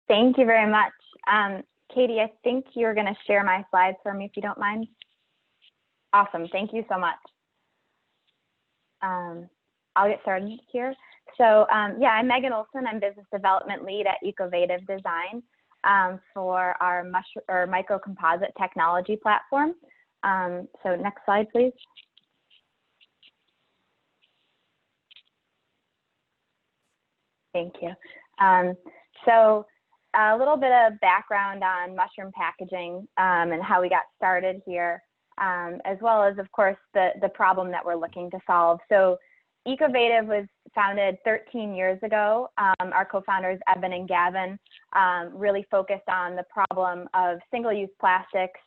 Thank you very much. Katie, I think you're going to share my slides for me if you don't mind. Awesome. Thank you so much. I'll get started here. So yeah, I'm Megan Olson. I'm Business Development Lead at Evocative Design for our microcomposite technology platform. So next slide, please. Thank you. So a little bit of background on mushroom packaging and how we got started here, as well as, of course, the problem that we're looking to solve. So Evocative was founded 13 years ago. Our co-founders, Eben and Gavin, really focused on the problem of single-use plastics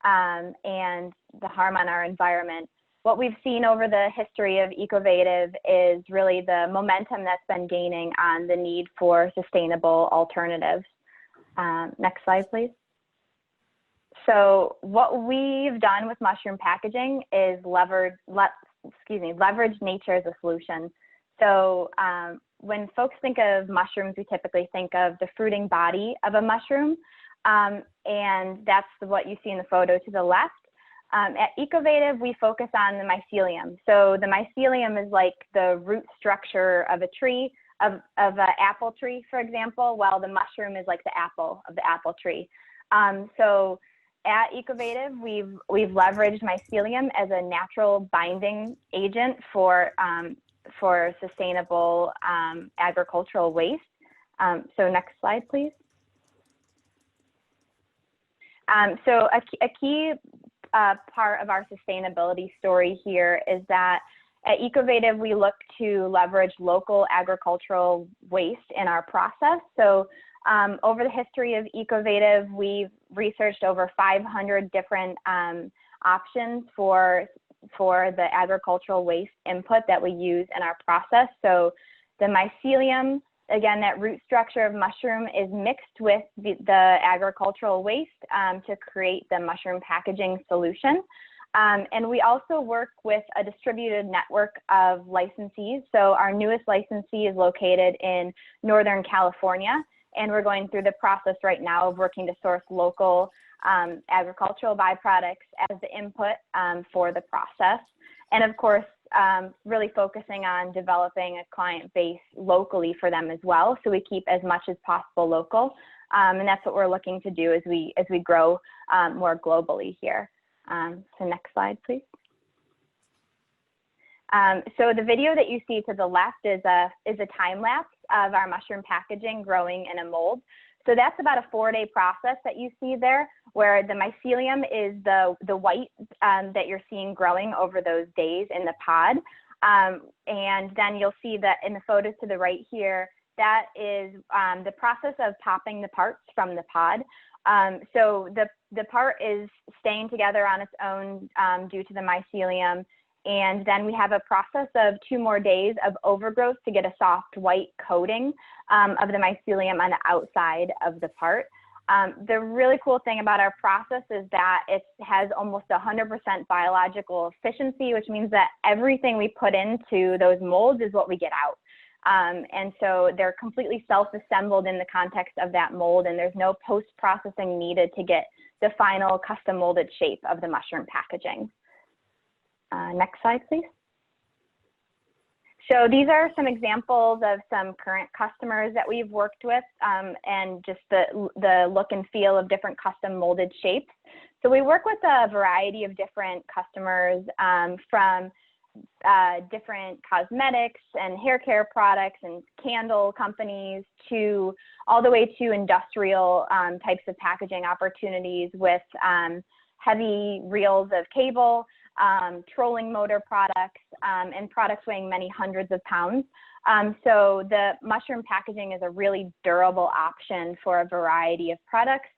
and the harm on our environment. What we've seen over the history of Evocative is really the momentum that's been gaining on the need for sustainable alternatives. Next slide, please. So what we've done with mushroom packaging is leverage nature as a solution. So when folks think of mushrooms, we typically think of the fruiting body of a mushroom, and that's what you see in the photo to the left. At Evocative, we focus on the mycelium. So the mycelium is like the root structure of a tree, of an apple tree, for example, while the mushroom is like the apple of the apple tree. So at Evocative, we've leveraged mycelium as a natural binding agent for sustainable agricultural waste. So next slide, please. So a key part of our sustainability story here is that at Evocative, we look to leverage local agricultural waste in our process. So over the history of Evocative, we've researched over 500 different options for the agricultural waste input that we use in our process. So the mycelium, again, that root structure of mushroom is mixed with the agricultural waste to create the mushroom packaging solution. And we also work with a distributed network of licensees. So our newest licensee is located in Northern California, and we're going through the process right now of working to source local agricultural byproducts as the input for the process. And of course, really focusing on developing a client base locally for them as well, so we keep as much as possible local, and that's what we're looking to do as we grow more globally here. So next slide, please. So the video that you see to the left is a time lapse of our mushroom packaging growing in a mold. So that's about a 4-day process that you see there, where the mycelium is the white that you're seeing growing over those days in the pod. And then you'll see that in the photos to the right here, that is the process of popping the parts from the pod. So the part is staying together on its own due to the mycelium. And then we have a process of 2 more days of overgrowth to get a soft white coating of the mycelium on the outside of the part. The really cool thing about our process is that it has almost 100% biological efficiency, which means that everything we put into those molds is what we get out. And so they're completely self-assembled in the context of that mold, and there's no post-processing needed to get the final custom molded shape of the mushroom packaging. Next slide, please. So these are some examples of some current customers that we've worked with and just the look and feel of different custom molded shapes. So we work with a variety of different customers from different cosmetics and hair care products and candle companies to all the way to industrial types of packaging opportunities with heavy reels of cable, trolling motor products, and products weighing many hundreds of pounds. So the mushroom packaging is a really durable option for a variety of products.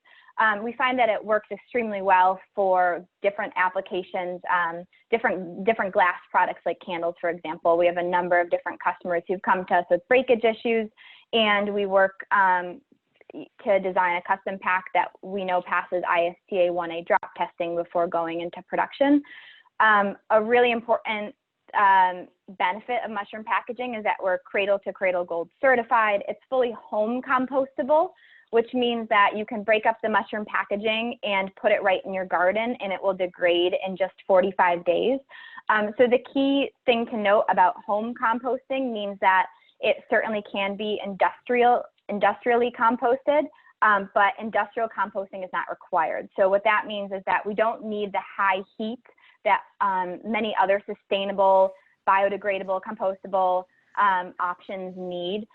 We find that it works extremely well for different applications, different glass products like candles, for example. We have a number of different customers who've come to us with breakage issues, and we work to design a custom pack that we know passes ISTA 1A drop testing before going into production. A really important benefit of mushroom packaging is that we're Cradle to Cradle Gold certified. It's fully home compostable, which means that you can break up the mushroom packaging and put it right in your garden, and it will degrade in just 45 days. So the key thing to note about home composting means that it certainly can be industrially composted, but industrial composting is not required. So what that means is that we don't need the high heat that many other sustainable, biodegradable, compostable options need.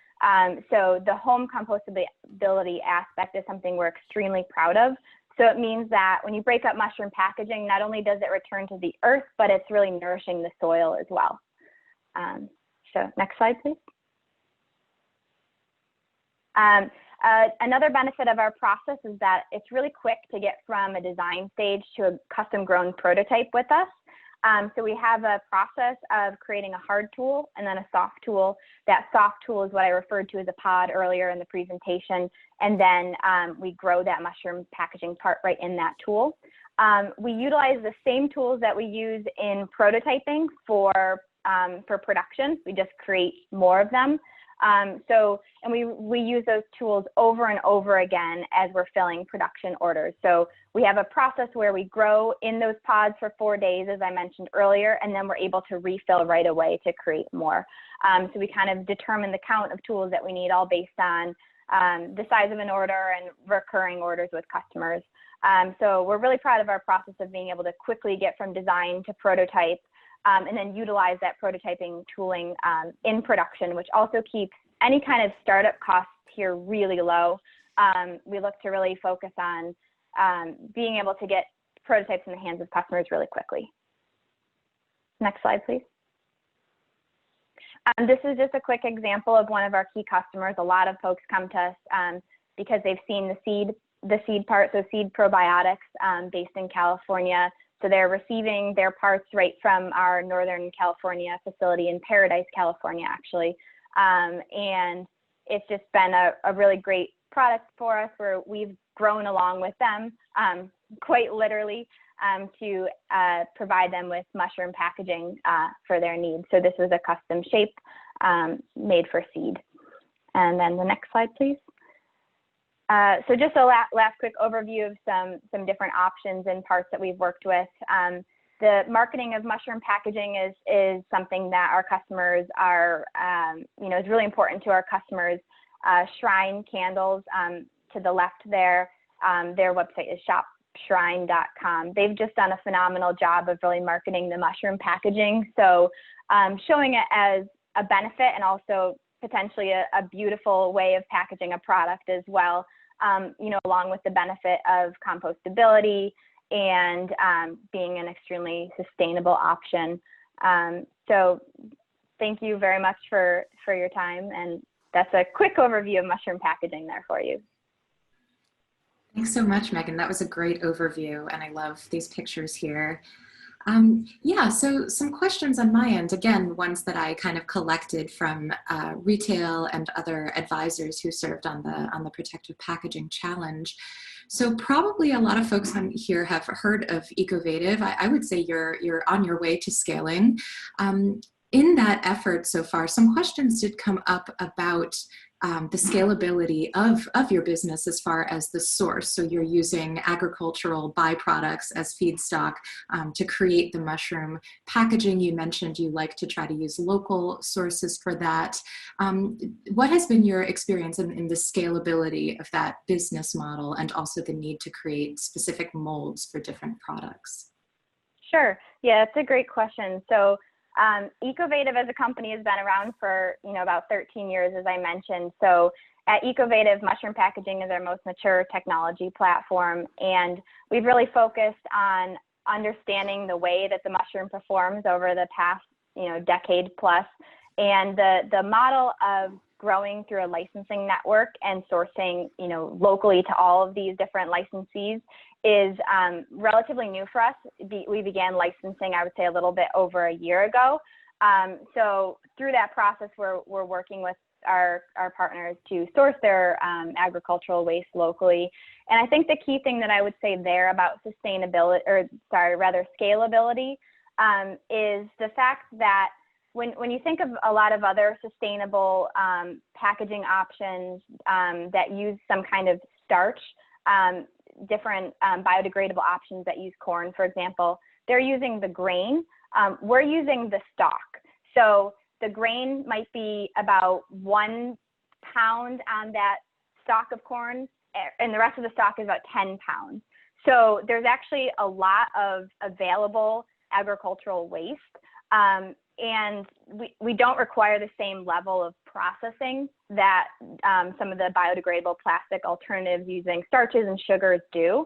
So the home compostability aspect is something we're extremely proud of. So it means that when you break up mushroom packaging, not only does it return to the earth, but it's really nourishing the soil as well. So next slide, please. Another benefit of our process is that it's really quick to get from a design stage to a custom grown prototype with us. So we have a process of creating a hard tool and then a soft tool. That soft tool is what I referred to as a pod earlier in the presentation. And then we grow that mushroom packaging part right in that tool. We utilize the same tools that we use in prototyping for production. We just create more of them. And we use those tools over and over again as we're filling production orders. So we have a process where we grow in those pods for 4 days, as I mentioned earlier, and then we're able to refill right away to create more. So we kind of determine the count of tools that we need, all based on the size of an order and recurring orders with customers. So we're really proud of our process of being able to quickly get from design to prototype, and then utilize that prototyping tooling in production, which also keeps any kind of startup costs here really low. We look to really focus on being able to get prototypes in the hands of customers really quickly. Next slide, please. This is just a quick example of one of our key customers. A lot of folks come to us because they've seen the seed part, so Seed Probiotics, based in California. So they're receiving their parts right from our Northern California facility in Paradise, California, actually. And it's just been a really great product for us, where we've grown along with them, quite literally, to provide them with mushroom packaging for their needs. So this was a custom shape made for seed. And then the next slide, please. So just a last quick overview of some different options and parts that we've worked with. The marketing of mushroom packaging is something that our customers are, is really important to our customers. Shrine Candles, to the left there, their website is shopshrine.com. They've just done a phenomenal job of really marketing the mushroom packaging. So showing it as a benefit and also potentially a beautiful way of packaging a product as well, along with the benefit of compostability and being an extremely sustainable option. So thank you very much for your time, and that's a quick overview of mushroom packaging there for you. Thanks so much, Megan. That was a great overview, and I love these pictures here. Yeah, so some questions on my end, again, ones that I kind of collected from retail and other advisors who served on the Protective Packaging Challenge. So probably a lot of folks on here have heard of Evocative. I would say you're on your way to scaling. In that effort so far, some questions did come up about the scalability of your business as far as the source. So you're using agricultural byproducts as feedstock to create the mushroom packaging. You mentioned you like to try to use local sources for that. What has been your experience in the scalability of that business model, and also the need to create specific molds for different products? Sure. Yeah, that's a great question. So Evocative as a company has been around for about 13 years, as I mentioned. So at Evocative, mushroom packaging is our most mature technology platform, and we've really focused on understanding the way that the mushroom performs over the past decade plus, and the model of growing through a licensing network and sourcing locally to all of these different licensees is relatively new for us. We began licensing, I would say, a little bit over a year ago. So through that process, we're working with our partners to source their agricultural waste locally. And I think the key thing that I would say there about scalability, is the fact that when you think of a lot of other sustainable packaging options that use some kind of starch, different biodegradable options that use corn, for example, they're using the grain. We're using the stalk. So the grain might be about 1 pound on that stalk of corn, and the rest of the stalk is about 10 pounds. So there's actually a lot of available agricultural waste. And we don't require the same level of processing that some of the biodegradable plastic alternatives using starches and sugars do.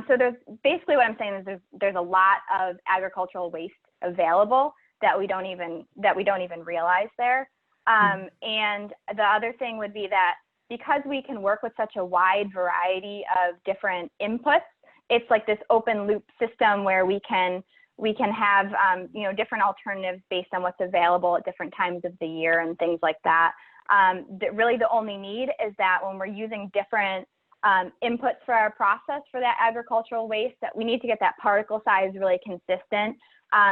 So there's basically what I'm saying is there's a lot of agricultural waste available that we don't even realize there. And the other thing would be that because we can work with such a wide variety of different inputs, it's like this open loop system where we can have different alternatives based on what's available at different times of the year and things like that. Really the only need is that when we're using different inputs for our process for that agricultural waste, that we need to get that particle size really consistent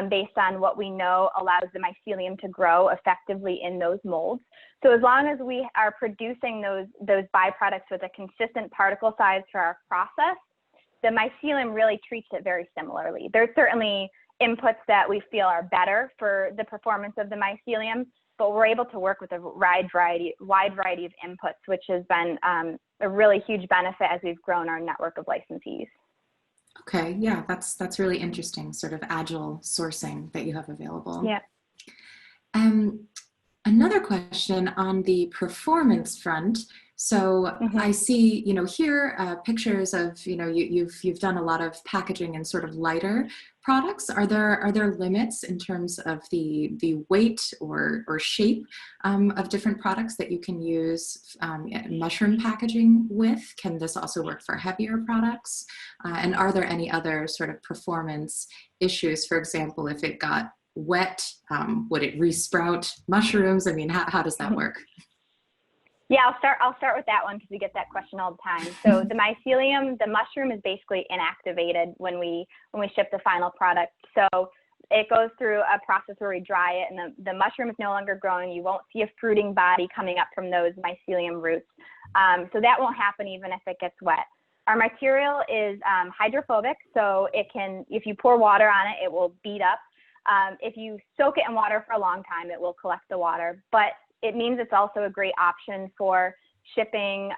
based on what we know allows the mycelium to grow effectively in those molds. So as long as we are producing those byproducts with a consistent particle size for our process, the mycelium really treats it very similarly. There's certainly inputs that we feel are better for the performance of the mycelium, but we're able to work with a wide variety of inputs, which has been a really huge benefit as we've grown our network of licensees. Okay, yeah, that's really interesting, sort of agile sourcing that you have available. Yeah. Another question on the performance front. So I see, here pictures of, you've done a lot of packaging and sort of lighter products. Are there limits in terms of the weight or shape of different products that you can use mushroom packaging with? Can this also work for heavier products? And are there any other sort of performance issues? For example, if it got wet, would it resprout mushrooms? I mean, how does that work? Yeah, I'll start with that one because we get that question all the time. So the mycelium, the mushroom is basically inactivated when we ship the final product. So it goes through a process where we dry it, and the mushroom is no longer growing. You won't see a fruiting body coming up from those mycelium roots. So that won't happen even if it gets wet. Our material is hydrophobic, so it can, if you pour water on it, it will beat up. If you soak it in water for a long time, it will collect the water, but it means it's also a great option for shipping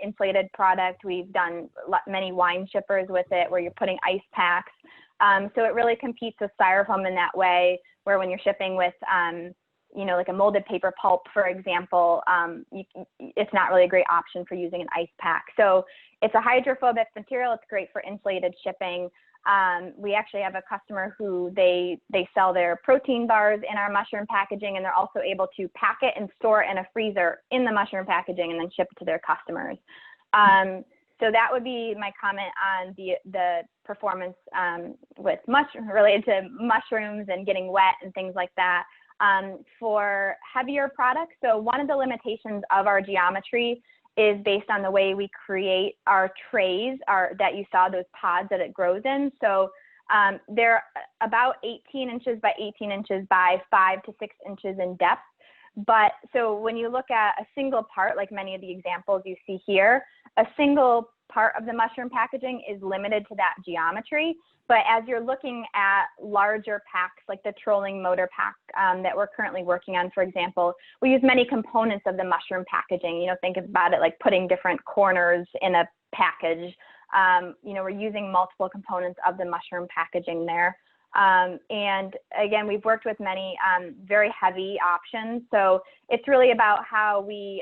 insulated product. We've done many wine shippers with it where you're putting ice packs. So it really competes with styrofoam in that way, where when you're shipping with, like a molded paper pulp, for example, it's not really a great option for using an ice pack. So it's a hydrophobic material. It's great for insulated shipping. We actually have a customer who they sell their protein bars in our mushroom packaging, and they're also able to pack it and store it in a freezer in the mushroom packaging and then ship it to their customers. So that would be my comment on the performance related to mushrooms and getting wet and things like that. For heavier products, so one of the limitations of our geometry is based on the way we create our trays, that you saw those pods that it grows in. So they're about 18 inches by 18 inches by 5 to 6 inches in depth. But so when you look at a single part, like many of the examples you see here, a single part of the mushroom packaging is limited to that geometry. But as you're looking at larger packs, like the trolling motor pack that we're currently working on, for example, we use many components of the mushroom packaging. Think about it like putting different corners in a package. We're using multiple components of the mushroom packaging there. And again, we've worked with many very heavy options. So it's really about how we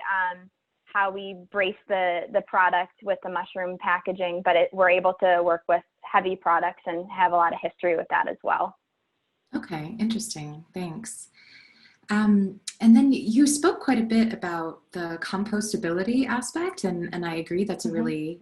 brace the product with the mushroom packaging, but we're able to work with heavy products and have a lot of history with that as well. Okay, interesting. Thanks. And then you spoke quite a bit about the compostability aspect, and I agree that's a really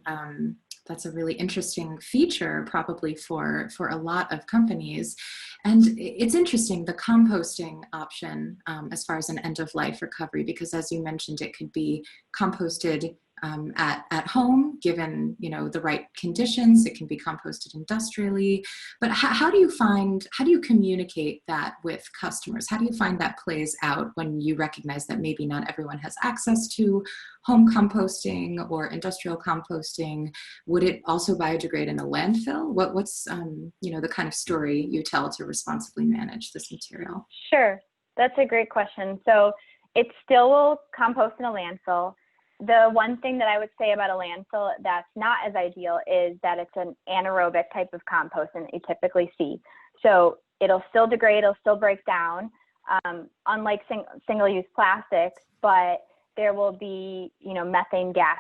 interesting feature probably for a lot of companies. And it's interesting, the composting option as far as an end-of-life recovery, because as you mentioned, it could be composted at home, given, you know, the right conditions. It can be composted industrially. But how do you communicate that with customers? How do you find that plays out when you recognize that maybe not everyone has access to home composting or industrial composting? Would it also biodegrade in a landfill? What's you know, the kind of story you tell to responsibly manage this material? Sure, that's a great question. So it still will compost in a landfill. The one thing that I would say about a landfill that's not as ideal is that it's an anaerobic type of composting that you typically see. So it'll still degrade, it'll still break down, unlike single-use plastics, but there will be, you know, methane gas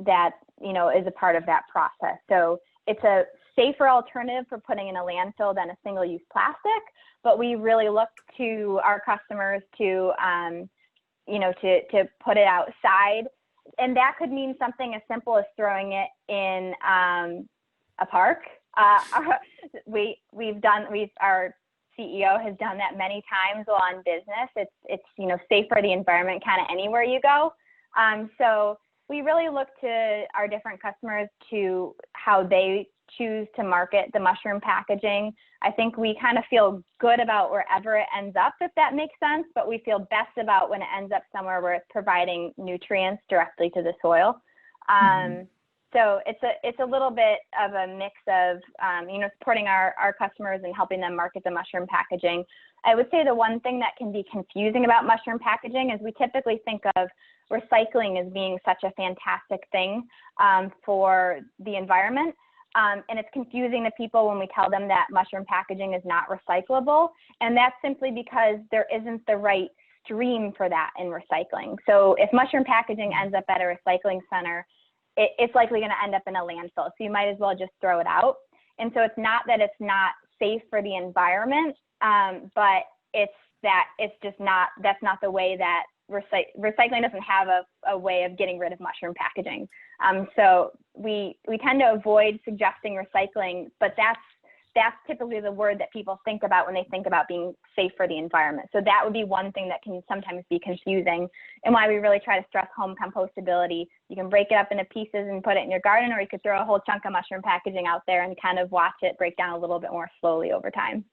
that, you know, is a part of that process. So it's a safer alternative for putting in a landfill than a single-use plastic, but we really look to our customers to, you know, to put it outside. And that could mean something as simple as throwing it in a park. Our CEO has done that many times while on business. It's you know, safe for the environment kind of anywhere you go. So we really look to our different customers to how they choose to market the mushroom packaging. I think we kind of feel good about wherever it ends up, if that makes sense, but we feel best about when it ends up somewhere where it's providing nutrients directly to the soil. So it's a little bit of a mix of, you know, supporting our customers and helping them market the mushroom packaging. I would say the one thing that can be confusing about mushroom packaging is we typically think of recycling as being such a fantastic thing for the environment. And it's confusing to people when we tell them that mushroom packaging is not recyclable. And that's simply because there isn't the right stream for that in recycling. So if mushroom packaging ends up at a recycling center, it's likely going to end up in a landfill. So you might as well just throw it out. And so it's not that it's not safe for the environment, but that's not the way that recycling doesn't have a way of getting rid of mushroom packaging. So we tend to avoid suggesting recycling, but that's typically the word that people think about when they think about being safe for the environment. So that would be one thing that can sometimes be confusing, and why we really try to stress home compostability. You can break it up into pieces and put it in your garden, or you could throw a whole chunk of mushroom packaging out there and kind of watch it break down a little bit more slowly over time.